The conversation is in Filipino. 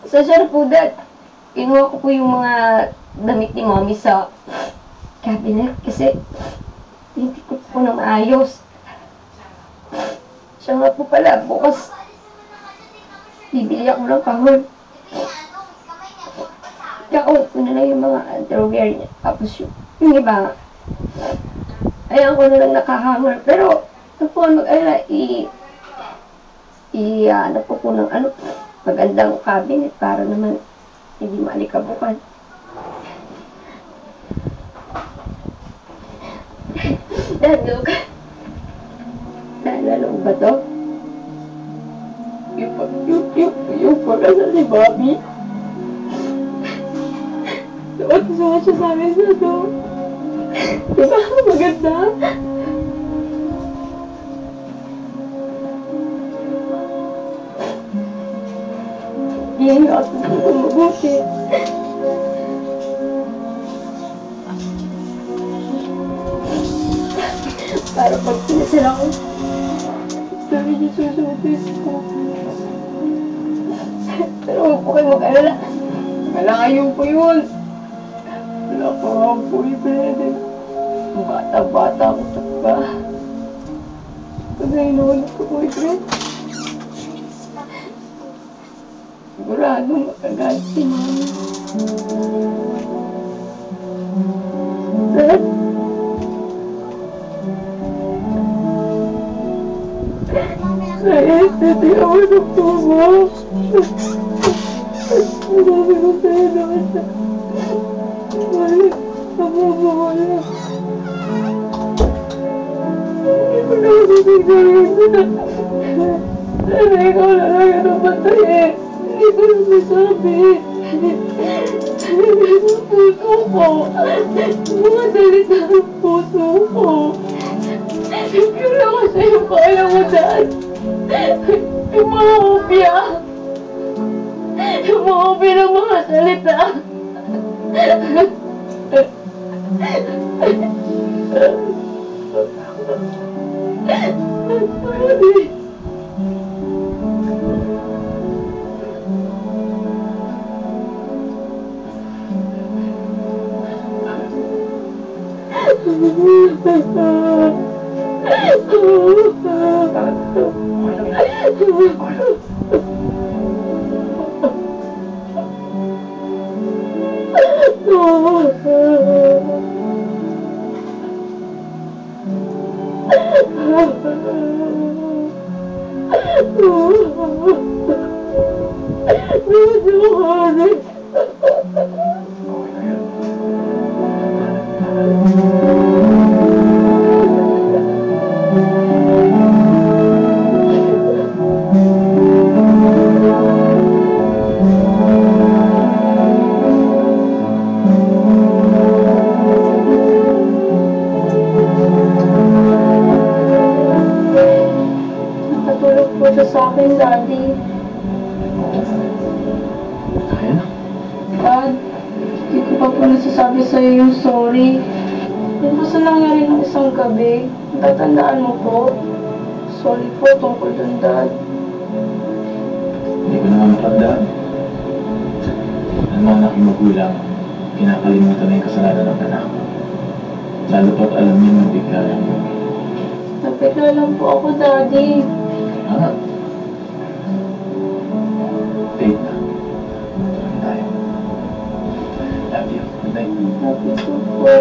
Pasensya na po, Dad. Kinuha ko po yung mga damit ni Mommy sa cabinet kasi hindi ko po na maayos. Siya nga po pala, bukas bibili ako ng kahon. Kakaunod ko na lang yung mga underwear niya. Tapos yung iba, ayan ko na lang nakahanger. Pero, ito po mag-alala, ano po ng magandang cabinet para naman hindi maalikabukan. Dad, look. Naalala mo ba to? Yung pagkasal ni Bobby. Tuwag-tuwa siya sa amin na to. Diba? Maganda? Iyan ako dito mabuti. Para pag pinasal ako, sabi niya susutis ko. Pero huwag po kayo mag-alala. Malayo po yun. Wala pa nga po boyfriend. Bata-bata ko pa. Pag nainulit ko boyfriend, sigurado makagalit si Mami. Dad? Kahit hindi ako nagtubo. Marami ko sa'yo naman na. Balik, nababawala. Hindi ko na masasagayin na. Sana ikaw na lang yung namatay. Hindi ko na masabi. Ang puso ko. Mga salita ng puso ko. Yun lang kasi yung kaya mo, Dad. Yung mga opya. Yung mga opya ng mga salita. Sorry. Nakatulog po siya sa akin, Daddy. Ayan? Dad, hindi ko pa po nasasabi sa'yo yung sorry. Yung basta nangyari ng isang gabi, tatandaan mo po. Sorry po tungkol dun, Dad. Hindi ko naman matandaan. Ang mga aking magulang, kinakalimutan na yung kasalanan ng anak mo. Lalo pa't alam niyo nang bigla lang yun. Nagpigla lang po ako, Daddy. Ha? Date na. Tuloy tayo. Love you. Good night. Love you too po.